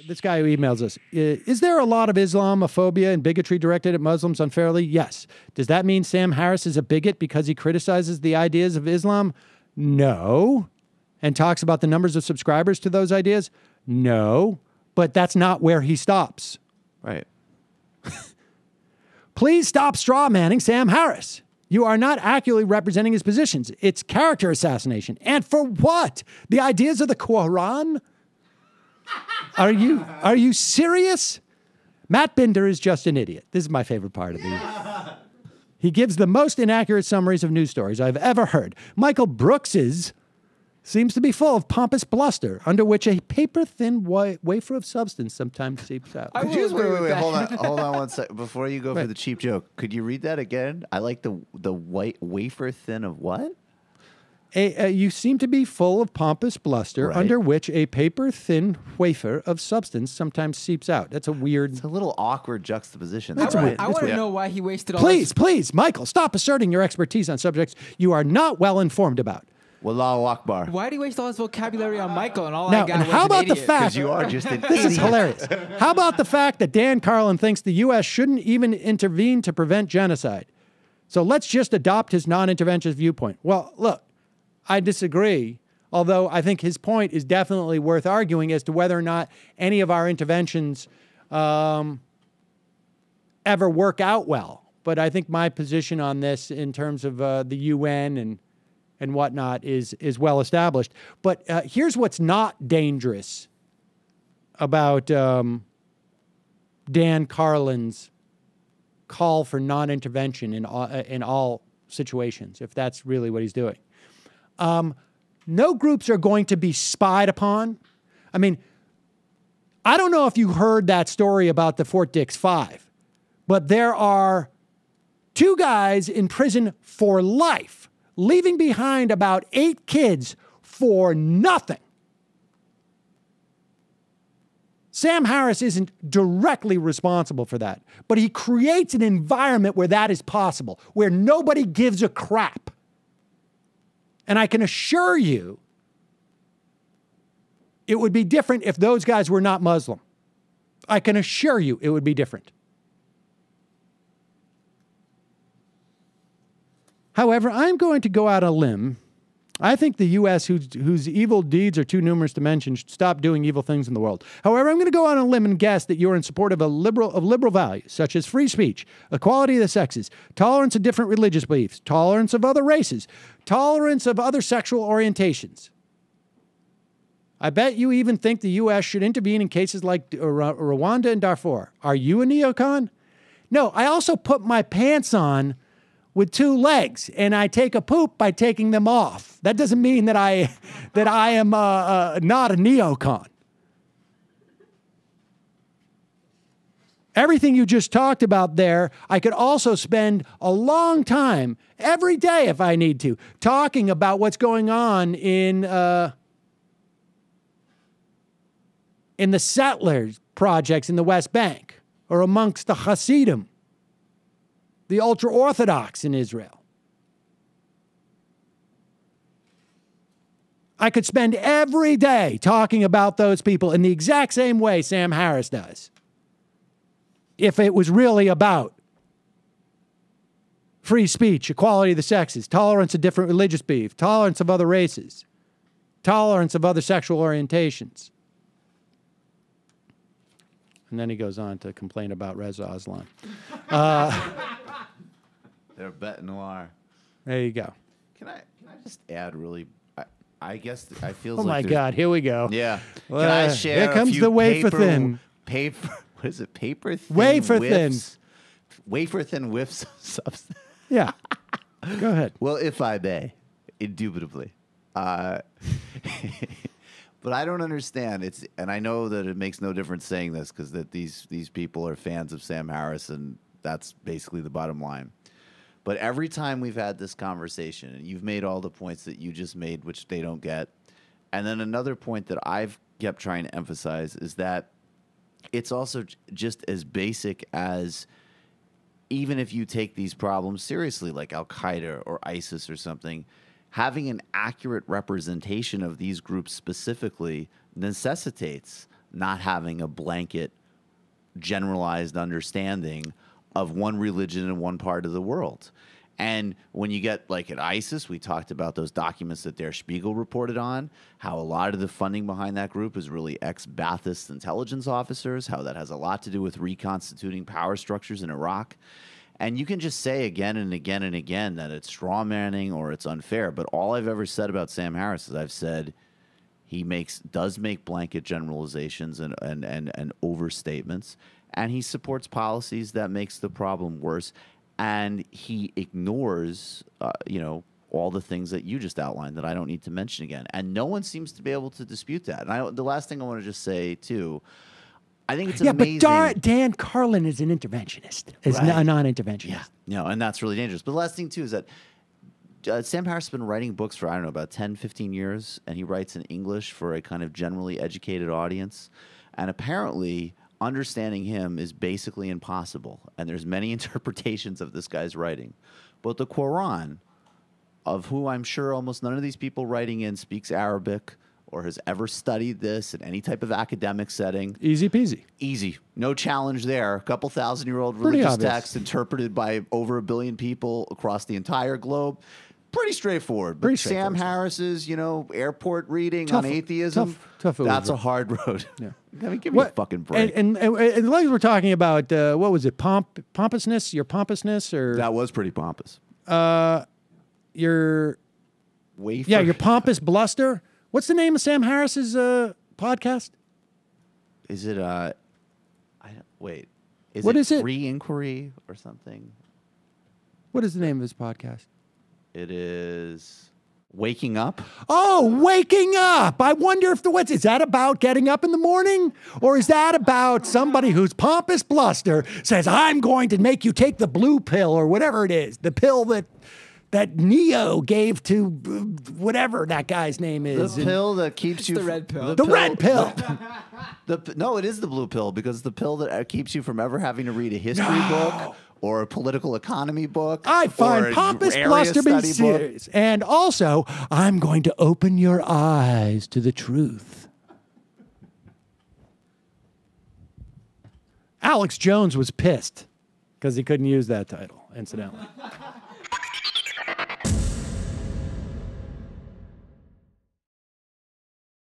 this guy who emails us, is there a lot of Islamophobia and bigotry directed at Muslims unfairly? Yes. Does that mean Sam Harris is a bigot because he criticizes the ideas of Islam? No. And talks about the numbers of subscribers to those ideas? No. But that's not where he stops. Right. Please stop straw manning Sam Harris. You are not accurately representing his positions. It's character assassination. And for what? The ideas of the Quran? Are you serious? Matt Binder is just an idiot. This is my favorite part of the He gives the most inaccurate summaries of news stories I've ever heard. Michael Brooks's seems to be full of pompous bluster, under which a paper-thin wafer of substance sometimes seeps out. Wait, hold on one second. Before you go for the cheap joke, could you read that again? I like the white wafer thin of what? You seem to be full of pompous bluster, under which a paper-thin wafer of substance sometimes seeps out. That's a weird... It's a little awkward juxtaposition. I want to know why he wasted all Please, Michael, stop asserting your expertise on subjects you are not well informed about. Wallahu Akbar. Why do you waste all his vocabulary on Michael and all now, I got? And how about the fact... Because you are just an This is hilarious. How about the fact that Dan Carlin thinks the U.S. shouldn't even intervene to prevent genocide? So let's just adopt his non-interventionist viewpoint. Well, look, I disagree, although I think his point is definitely worth arguing as to whether or not any of our interventions ever work out well. But I think my position on this in terms of the UN and whatnot is well established. But here's what's not dangerous about Dan Carlin's call for non-intervention in all situations, if that's really what he's doing. No groups are going to be spied upon. I mean, I don't know if you heard that story about the Fort Dix 5, but there are 2 guys in prison for life, leaving behind about 8 kids for nothing. Sam Harris isn't directly responsible for that, but he creates an environment where that is possible, where nobody gives a crap. And I can assure you, it would be different if those guys were not Muslim. I can assure you it would be different. However, I'm going to go out on a limb. I think the U.S., whose evil deeds are too numerous to mention, should stop doing evil things in the world. However, I'm going to go out on a limb and guess that you're in support of liberal values, such as free speech, equality of the sexes, tolerance of different religious beliefs, tolerance of other races, tolerance of other sexual orientations. I bet you even think the U.S. should intervene in cases like Rwanda and Darfur. Are you a neocon? No, I also put my pants on with 2 legs, and I take a poop by taking them off. That doesn't mean that I am not a neocon. Everything you just talked about there, I could also spend a long time, every day if I need to, talking about what's going on in the settlers projects in the West Bank, or amongst the Hasidim, the ultra-Orthodox in Israel. I could spend every day talking about those people in the exact same way Sam Harris does, if it was really about free speech, equality of the sexes, tolerance of different religious beliefs, tolerance of other races, tolerance of other sexual orientations. And then he goes on to complain about Reza Aslan. They're bête noir. There you go. Can I just add really? I guess I feel. Oh my God! Here we go. Yeah. Can I share? Here comes the wafer thin. Paper. What is it? Paper thin. Wafer thin. Wafer thin whiffs of substance. Yeah. Go ahead. Well, if I may, indubitably. But I don't understand. And I know that it makes no difference saying this because that these people are fans of Sam Harris, and that's basically the bottom line. But every time we've had this conversation, and you've made all the points that you just made, which they don't get, and then another point that I've kept trying to emphasize is that it's also just as basic as, even if you take these problems seriously, like Al-Qaeda or ISIS or something, having an accurate representation of these groups specifically necessitates not having a blanket, generalized understanding of one religion in one part of the world. And when you get like at ISIS, we talked about those documents that Der Spiegel reported on, how a lot of the funding behind that group is really ex-Ba'athist intelligence officers, how that has a lot to do with reconstituting power structures in Iraq. And you can just say again and again and again that it's straw manning or it's unfair. But all I've ever said about Sam Harris is I've said he does make blanket generalizations and overstatements, and he supports policies that makes the problem worse. And he ignores, all the things that you just outlined that I don't need to mention again. And no one seems to be able to dispute that. And the last thing I want to just say, too, I think it's amazing. But Dan Carlin is an interventionist, is a non-interventionist. Yeah, no, and that's really dangerous. But the last thing, too, is that Sam Harris has been writing books for, I don't know, about 10, 15 years, and he writes in English for a kind of generally educated audience. And apparently understanding him is basically impossible, and there's many interpretations of this guy's writing. But the Quran, of who I'm sure almost none of these people writing in speaks Arabic or has ever studied this in any type of academic setting. Easy peasy. Easy. No challenge there. A couple thousand-year-old religious text interpreted by over 1 billion people across the entire globe. Pretty straightforward. But Sam Harris's, airport reading on atheism, tough that's a hard road. Yeah. I mean, give me a fucking break. And like we're talking about, what was it, pompousness? Your pompousness? Or that was pretty pompous. Your pompous bluster. What's the name of Sam Harris's podcast? Is it, wait. What is it? Re-inquiry or something? What is the name of his podcast? It is Waking Up. Oh, Waking Up. I wonder if is that about getting up in the morning? Or is that about somebody whose pompous bluster says, I'm going to make you take the blue pill or whatever it is, the pill that Neo gave to whatever that guy's name is. The pill that keeps you... the red pill. The red pill. No, it is the blue pill, because the pill that keeps you from ever having to read a history book or a political economy book. I find pompous bluster be serious. And also, I'm going to open your eyes to the truth. Alex Jones was pissed because he couldn't use that title, incidentally.